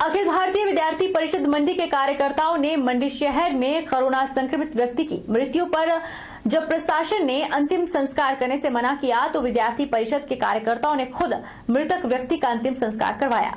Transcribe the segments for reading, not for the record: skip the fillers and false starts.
अखिल भारतीय विद्यार्थी परिषद मंडी के कार्यकर्ताओं ने मंडी शहर में कोरोना संक्रमित व्यक्ति की मृत्यु पर जब प्रशासन ने अंतिम संस्कार करने से मना किया तो विद्यार्थी परिषद के कार्यकर्ताओं ने खुद मृतक व्यक्ति का अंतिम संस्कार करवाया।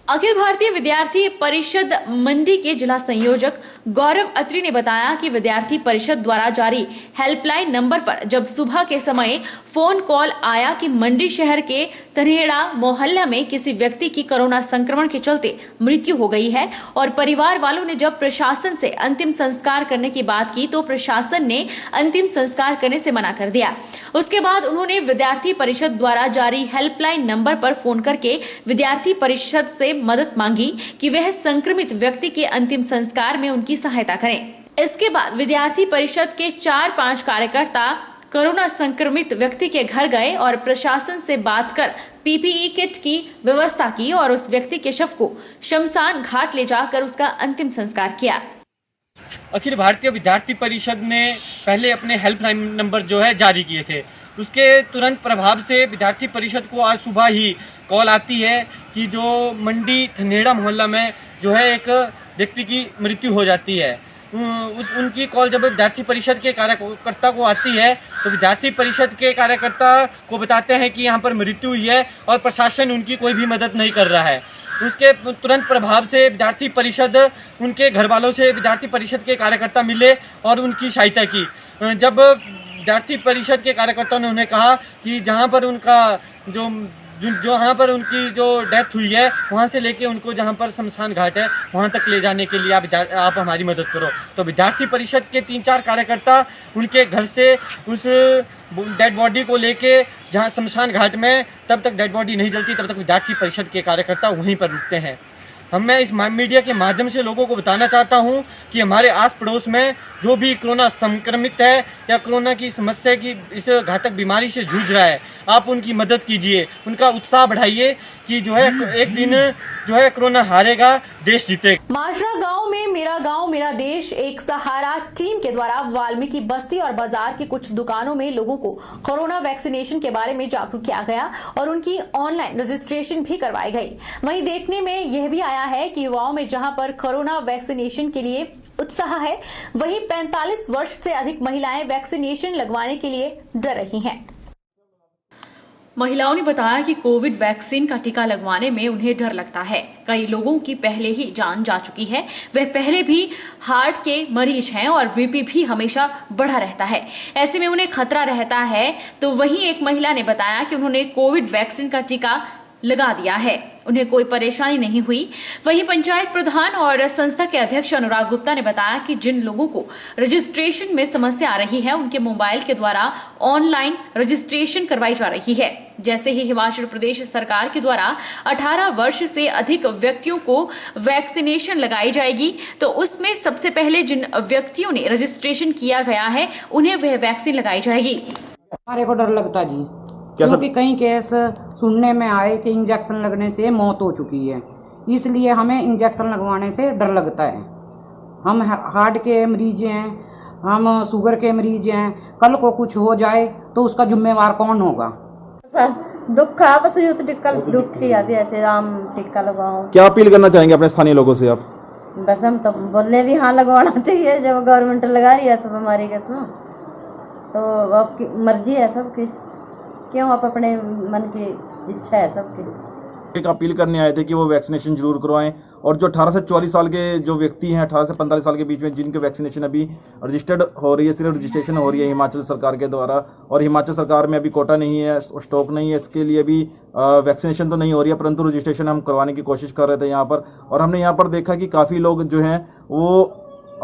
अखिल भारतीय विद्यार्थी परिषद मंडी के जिला संयोजक गौरव अत्री ने बताया कि विद्यार्थी परिषद द्वारा जारी हेल्पलाइन नंबर पर जब सुबह के समय फोन कॉल आया कि मंडी शहर के तन्हेड़ा मोहल्ला में किसी व्यक्ति की कोरोना संक्रमण के चलते मृत्यु हो गई है और परिवार वालों ने जब प्रशासन से अंतिम संस्कार करने की बात की तो प्रशासन ने अंतिम संस्कार करने से मना कर दिया। उसके बाद उन्होंने विद्यार्थी परिषद द्वारा जारी हेल्पलाइन नंबर पर फोन करके विद्यार्थी परिषद से मदद मांगी कि वह संक्रमित व्यक्ति के अंतिम संस्कार में उनकी सहायता करें। इसके बाद विद्यार्थी परिषद के 4-5 कार्यकर्ता कोरोना संक्रमित व्यक्ति के घर गए और प्रशासन से बात कर पीपीई किट की व्यवस्था की और उस व्यक्ति के शव को शमशान घाट ले जाकर उसका अंतिम संस्कार किया। अखिल भारतीय विद्यार्थी परिषद ने पहले अपने हेल्पलाइन नंबर जो है जारी किए थे, उसके तुरंत प्रभाव से विद्यार्थी परिषद को आज सुबह ही कॉल आती है कि जो मंडी तन्हेड़ा मोहल्ला में जो है एक व्यक्ति की मृत्यु हो जाती है। उनकी कॉल जब विद्यार्थी परिषद के कार्यकर्ता को आती है तो विद्यार्थी परिषद के कार्यकर्ता को बताते हैं कि यहाँ पर मृत्यु हुई है और प्रशासन उनकी कोई भी मदद नहीं कर रहा है। उसके तुरंत प्रभाव से विद्यार्थी परिषद उनके घर वालों से विद्यार्थी परिषद के कार्यकर्ता मिले और उनकी सहायता की। जब विद्यार्थी परिषद के कार्यकर्ताओं ने उन्हें कहा कि जहाँ पर उनका जहाँ पर उनकी जो डेथ हुई है वहाँ से लेके उनको जहाँ पर शमशान घाट है वहाँ तक ले जाने के लिए आप हमारी मदद करो, तो विद्यार्थी परिषद के 3-4 कार्यकर्ता उनके घर से उस डेड बॉडी को लेके जहाँ शमशान घाट में तब तक डेड बॉडी नहीं जलती तब तक विद्यार्थी परिषद के कार्यकर्ता वहीं पर रुकते हैं। मैं इस मीडिया के माध्यम से लोगों को बताना चाहता हूं कि हमारे आस पड़ोस में जो भी कोरोना संक्रमित है या कोरोना की समस्या की इस घातक बीमारी से जूझ रहा है, आप उनकी मदद कीजिए, उनका उत्साह बढ़ाइए कि जो है एक दिन जो है कोरोना हारेगा, देश जीतेगा। माजरा गांव में मेरा गांव मेरा देश एक सहारा टीम के द्वारा वाल्मीकि बस्ती और बाजार की कुछ दुकानों में लोगों को कोरोना वैक्सीनेशन के बारे में जागरूक किया गया और उनकी ऑनलाइन रजिस्ट्रेशन भी करवाई गई। वहीं देखने में यह भी आया है कि युवाओं में जहां पर कोरोना वैक्सीनेशन के लिए उत्साह है, वहीं 45 वर्ष से अधिक महिलाएं वैक्सीनेशन लगवाने के लिए डर रही हैं। महिलाओं ने बताया कि कोविड वैक्सीन का टीका लगवाने में उन्हें डर लगता है। कई लोगों की पहले ही जान जा चुकी है, वह पहले भी हार्ट के मरीज हैं और बीपी भी हमेशा बढ़ा रहता है, ऐसे में उन्हें खतरा रहता है। तो वहीं एक महिला ने बताया कि उन्होंने कोविड वैक्सीन का टीका लगा दिया है, उन्हें कोई परेशानी नहीं हुई। वहीं पंचायत प्रधान और संस्था के अध्यक्ष अनुराग गुप्ता ने बताया कि जिन लोगों को रजिस्ट्रेशन में समस्या आ रही है उनके मोबाइल के द्वारा ऑनलाइन रजिस्ट्रेशन करवाई जा रही है। जैसे ही हिमाचल प्रदेश सरकार के द्वारा 18 वर्ष से अधिक व्यक्तियों को वैक्सीनेशन लगाई जाएगी तो उसमें सबसे पहले जिन व्यक्तियों ने रजिस्ट्रेशन किया गया है उन्हें वह वैक्सीन लगाई जाएगी। हमारे को डर लगता जी, क्योंकि कई केस सुनने में आए कि इंजेक्शन लगने से मौत हो चुकी है, इसलिए हमें इंजेक्शन लगवाने से डर लगता है। हम हार्ट के मरीज हैं, हम शुगर के मरीज हैं, कल को कुछ हो जाए तो उसका जिम्मेवार कौन होगा? दुख बस दुख ही अभी ऐसे राम टीका लगवाओ। क्या अपील करना चाहेंगे अपने स्थानीय लोगों से आप? बस हम तो बोले भी हाँ लगवाना चाहिए, जब गवर्नमेंट लगा रही है सब हमारी के तो आपकी मर्जी है सबकी, क्यों आप अपने मन की इच्छा है सबकी। एक अपील करने आए थे कि वो वैक्सीनेशन जरूर करवाएं और जो 18 से 44 साल के जो व्यक्ति हैं, 18 से 45 साल के बीच में जिनके वैक्सीनेशन अभी रजिस्टर्ड हो रही है, सिर्फ रजिस्ट्रेशन हो रही है हिमाचल सरकार के द्वारा, और हिमाचल सरकार में अभी कोटा नहीं है, स्टॉक नहीं है, इसके लिए भी वैक्सीनेशन तो नहीं हो रही है, परंतु रजिस्ट्रेशन हम करवाने की कोशिश कर रहे थे यहाँ पर। और हमने यहाँ पर देखा कि काफ़ी लोग जो हैं वो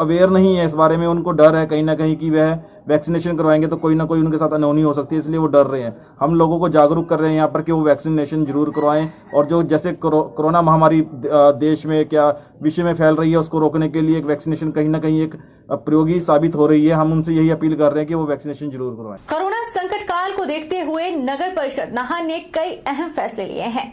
अवेयर नहीं है इस बारे में, उनको डर है कहीं ना कहीं कि वह वैक्सीनेशन करवाएंगे तो कोई ना कोई उनके साथ अनहोनी हो सकती है, इसलिए वो डर रहे हैं। हम लोगों को जागरूक कर रहे हैं यहाँ पर कि वो वैक्सीनेशन जरूर करवाएं और जो जैसे कोरोना महामारी देश में क्या विश्व में फैल रही है उसको रोकने के लिए एक वैक्सीनेशन कहीं ना कहीं एक प्रयोगी साबित हो रही है। हम उनसे यही अपील कर रहे हैं कि वो वैक्सीनेशन जरूर करवाएं। कोरोना संकट काल को देखते हुए नगर परिषद नाहन ने कई अहम फैसले लिए हैं,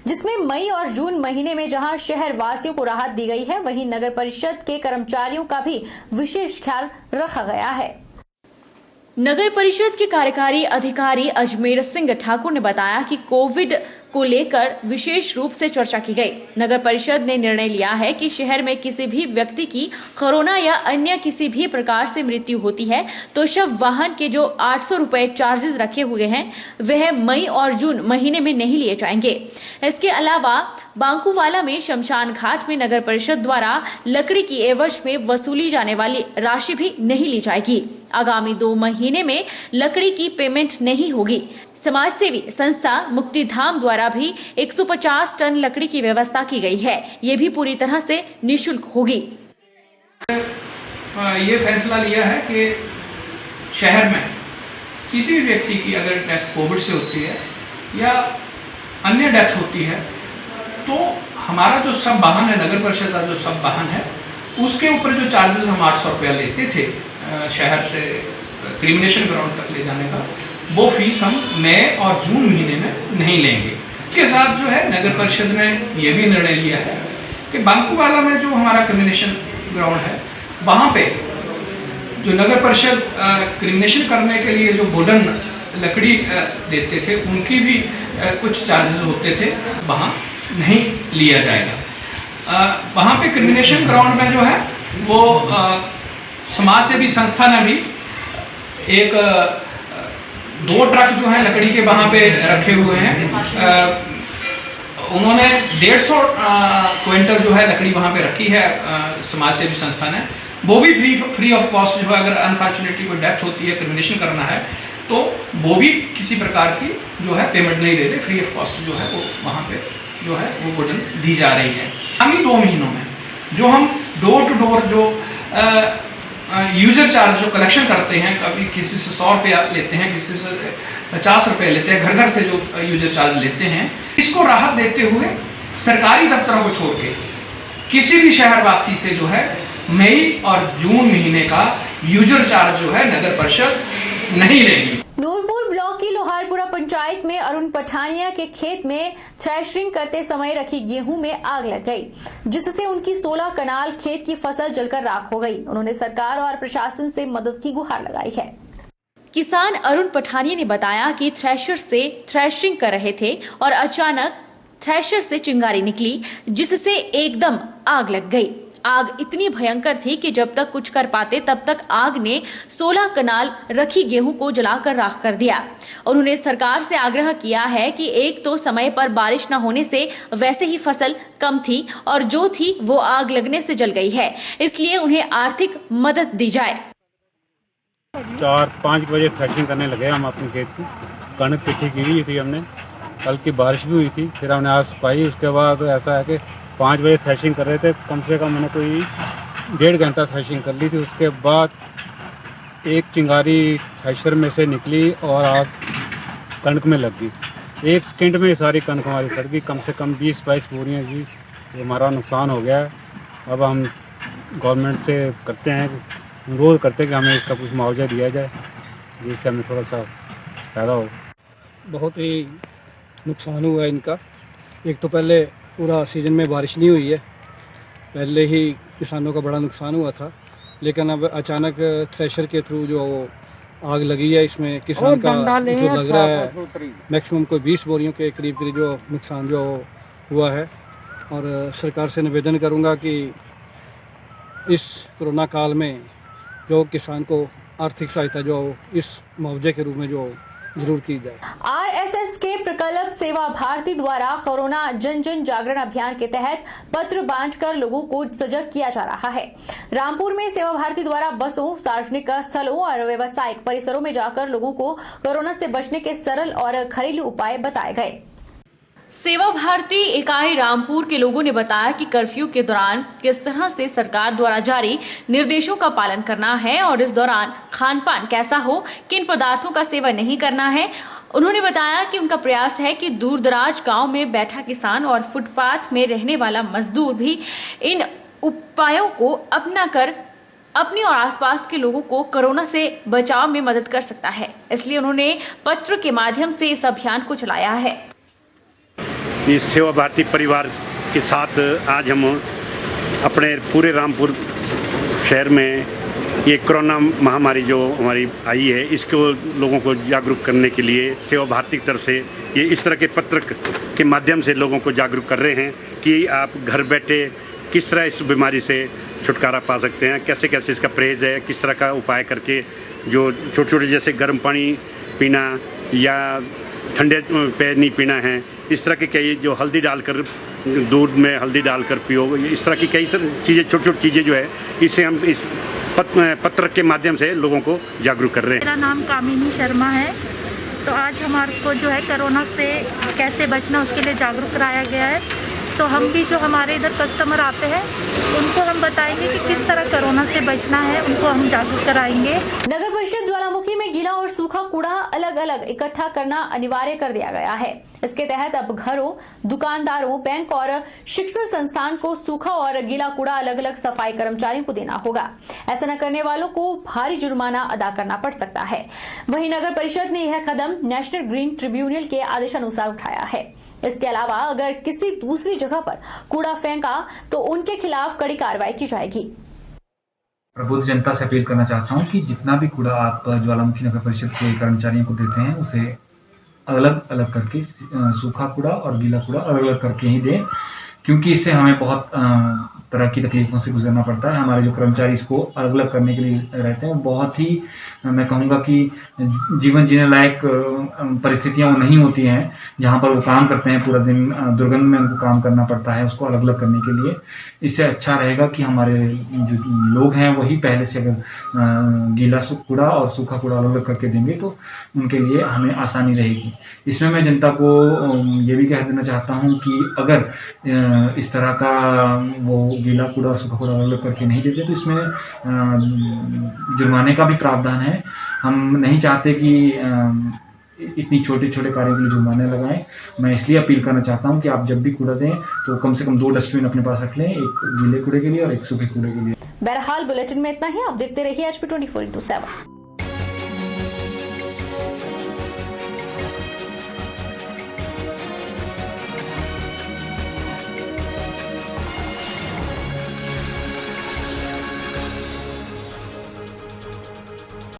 जिसमें मई और जून महीने में जहां शहर वासियों को राहत दी गई है, वहीं नगर परिषद के कर्मचारियों का भी विशेष ख्याल रखा गया है। नगर परिषद के कार्यकारी अधिकारी अजमेर सिंह ठाकुर ने बताया कि कोविड को लेकर विशेष रूप से चर्चा की गई। नगर परिषद ने निर्णय लिया है कि शहर में किसी भी व्यक्ति की कोरोना या अन्य किसी भी प्रकार से मृत्यु होती है तो शव वाहन के जो 800 रुपए चार्जेस रखे हुए हैं वह मई और जून महीने में नहीं लिए जाएंगे। इसके अलावा बांकुवाला में शमशान घाट में नगर परिषद द्वारा लकड़ी की एवज में वसूली जाने वाली राशि भी नहीं ली जाएगी। आगामी 2 महीने में लकड़ी की पेमेंट नहीं होगी। समाज सेवी संस्था मुक्तिधाम द्वारा भी 150 टन लकड़ी की व्यवस्था की गई है। ये भी पूरी तरह से निःशुल्क होगी। ये फैसला लिया है कि शहर में किसी भी व्यक्ति की अगर डेथ कोविड से होती है या अन्य डेथ होती है तो हमारा जो सब वाहन है, नगर परिषद का जो सब वाहन है, उसके ऊपर जो चार्जेस हम 800 रुपया लेते थे शहर से क्रिमिनेशन ग्राउंड तक ले जाने का, वो फीस हम मई और जून महीने में नहीं लेंगे। इसके साथ जो है नगर परिषद ने ये भी निर्णय लिया है कि बांकुवाला में जो हमारा क्रिमिनेशन ग्राउंड है वहाँ पे जो नगर परिषद क्रिमिनेशन करने के लिए जो वुडन लकड़ी देते थे उनकी भी कुछ चार्जेस होते थे, वहाँ नहीं लिया जाएगा। वहाँ पे क्रिमिनेशन ग्राउंड में जो है वो समाज सेवी संस्था ने भी एक 2 ट्रक जो है लकड़ी के वहाँ पे रखे हुए हैं। उन्होंने 150 क्विंटल जो है लकड़ी वहाँ पे रखी है समाज सेवी संस्था ने। वो भी फ्री ऑफ कॉस्ट जो है, अगर अनफॉर्चुनेटली कोई डेथ होती है, क्रिमिनेशन करना है तो वो भी किसी प्रकार की जो है पेमेंट नहीं देते, फ्री ऑफ कॉस्ट जो है वो वहाँ पे जो है वो वुडन दी जा रही है। आगामी 2 महीनों में जो हम डोर टू डोर जो यूजर चार्ज जो कलेक्शन करते हैं, कभी किसी से 100 रुपया लेते हैं, किसी से 50 रुपये लेते हैं, घर घर से जो यूजर चार्ज लेते हैं, इसको राहत देते हुए सरकारी दफ्तरों को छोड़ के किसी भी शहरवासी से जो है मई और जून महीने का यूजर चार्ज जो है नगर परिषद नहीं लेगी। नूरपुर ब्लॉक की लोहारपुरा पंचायत में अरुण पठानिया के खेत में थ्रेशरिंग करते समय रखी गेहूं में आग लग गई, जिससे उनकी 16 कनाल खेत की फसल जलकर राख हो गई। उन्होंने सरकार और प्रशासन से मदद की गुहार लगाई है। किसान अरुण पठानिया ने बताया कि थ्रेशर से थ्रेशरिंग कर रहे थे और अचानक थ्रेशर से चिंगारी निकली, जिससे एकदम आग लग गई। आग इतनी भयंकर थी कि जब तक कुछ कर पाते तब तक आग ने 16 कनाल रखी गेहूं को जलाकर राख कर दिया। उन्होंने सरकार से आग्रह किया है कि एक तो समय पर बारिश न होने से वैसे ही फसल कम थी और जो थी वो आग लगने से जल गई है, इसलिए उन्हें आर्थिक मदद दी जाए। 4-5 बजे थ्रेशिंग करने लगे हम अपने खेत की। कणक पिट्ठी की हुई थी हमने, कल की बारिश भी हुई थी, फिर हमने आज पाई। उसके बाद ऐसा है कि 5 बजे थ्रेशिंग कर रहे थे, कम से कम मैंने कोई 1.5 घंटा थ्रेशिंग कर ली थी। उसके बाद एक चिंगारी थ्रेशर में से निकली और आग कणक में लग गई। 1 सेकंड में सारी कणक हमारी सड़ गई। कम से कम 20-22 बोरियाँ जी हमारा नुकसान हो गया। अब हम गवर्नमेंट से करते हैं, अनुरोध करते हैं कि हमें इसका कुछ मुआवजा दिया जाए, जिससे हमें थोड़ा सा फ़ायदा हो। बहुत ही नुकसान हुआ है इनका। एक तो पहले पूरा सीज़न में बारिश नहीं हुई है, पहले ही किसानों का बड़ा नुकसान हुआ था, लेकिन अब अचानक थ्रेशर के थ्रू जो आग लगी है, इसमें किसान का जो लग रहा है मैक्सिमम कोई 20 बोरियों के करीब जो नुकसान जो हुआ है। और सरकार से निवेदन करूंगा कि इस कोरोना काल में जो किसान को आर्थिक सहायता जो इस मुआवजे के रूप में जो जरूर की जाए। आरएसएस के प्रकल्प सेवा भारती द्वारा कोरोना जन जन जागरण अभियान के तहत पत्र बांटकर लोगों को सजग किया जा रहा है। रामपुर में सेवा भारती द्वारा बसों, सार्वजनिक स्थलों और व्यावसायिक परिसरों में जाकर लोगों को कोरोना से बचने के सरल और घरेलू उपाय बताए गए। सेवा भारती इकाई रामपुर के लोगों ने बताया कि कर्फ्यू के दौरान किस तरह से सरकार द्वारा जारी निर्देशों का पालन करना है और इस दौरान खान पान कैसा हो, किन पदार्थों का सेवन नहीं करना है। उन्होंने बताया कि उनका प्रयास है कि दूर दराज गाँव में बैठा किसान और फुटपाथ में रहने वाला मजदूर भी इन उपायों को अपना कर अपनी और आसपास के लोगों को कोरोना से बचाव में मदद कर सकता है। इसलिए उन्होंने पत्र के माध्यम से इस अभियान को चलाया है। इस सेवा भारती परिवार के साथ आज हम अपने पूरे रामपुर शहर में ये कोरोना महामारी जो हमारी आई है, इसको लोगों को जागरूक करने के लिए सेवा भारती की तरफ से ये इस तरह के पत्रक के माध्यम से लोगों को जागरूक कर रहे हैं कि आप घर बैठे किस तरह इस बीमारी से छुटकारा पा सकते हैं, कैसे कैसे इसका परहेज है, किस तरह का उपाय करके जो छोटे छोटे जैसे गर्म पानी पीना या ठंडे पे नहीं पीना है, इस तरह के कई जो हल्दी डालकर दूध में हल्दी डालकर पियो, इस तरह की कई चीज़ें छोटी छोटी चीज़ें जो है इससे हम इस पत्रक के माध्यम से लोगों को जागरूक कर रहे हैं। मेरा नाम कामिनी शर्मा है। तो आज हमारे को जो है कोरोना से कैसे बचना उसके लिए जागरूक कराया गया है। तो हम भी जो हमारे इधर कस्टमर आते हैं उनको हम बताएंगे कि किस तरह कोरोना से बचना है, उनको हम जागरूक कराएंगे। नगर परिषद ज्वालामुखी में गीला और सूखा कूड़ा अलग अलग इकट्ठा करना अनिवार्य कर दिया गया है। इसके तहत अब घरों, दुकानदारों, बैंक और शिक्षण संस्थान को सूखा और गीला कूड़ा अलग अलग सफाई कर्मचारियों को देना होगा। ऐसा न करने वालों को भारी जुर्माना अदा करना पड़ सकता है। वहीं नगर परिषद ने यह कदम नेशनल ग्रीन ट्रिब्यूनल के आदेशानुसार उठाया है। इसके अलावा अगर किसी दूसरी जगह पर कूड़ा फेंका तो उनके खिलाफ कड़ी कार्रवाई की जाएगी। प्रबुद्ध जनता से अपील करना चाहता हूं कि जितना भी कूड़ा आप ज्वालामुखी नगर परिषद के कर्मचारियों को देते हैं उसे अलग अलग करके सूखा कूड़ा और गीला कूड़ा अलग अलग करके ही दें, क्योंकि इससे हमें बहुत तरह की तकलीफों से गुजरना पड़ता है। हमारे जो कर्मचारी इसको अलग अलग करने के लिए रहते हैं, बहुत ही मैं कहूँगा कि जीवन जीने लायक परिस्थितियाँ वो नहीं होती हैं जहाँ पर वो काम करते हैं। पूरा दिन दुर्गंध में उनको काम करना पड़ता है उसको अलग अलग करने के लिए। इससे अच्छा रहेगा कि हमारे जो लोग हैं वही पहले से अगर गीला कूड़ा और सूखा कूड़ा अलग अलग करके देंगे तो उनके लिए हमें आसानी रहेगी। इसमें मैं जनता को ये भी कह देना चाहता हूँ कि अगर इस तरह का वो गीला कूड़ा और सूखा कूड़ा अलग अलग करके नहीं देते तो इसमें जुर्माने का भी प्रावधान है। हम नहीं चाहते कि इतनी छोटे छोटे कार्यों के लिए जुर्माने लगाएं। मैं इसलिए अपील करना चाहता हूं कि आप जब भी कूड़ा दें तो कम से कम 2 डस्टबिन अपने पास रख लें, एक गीले कूड़े के लिए और एक सूखे कूड़े के लिए। बहरहाल बुलेटिन में इतना ही। आप देखते रहिए HP 24/7।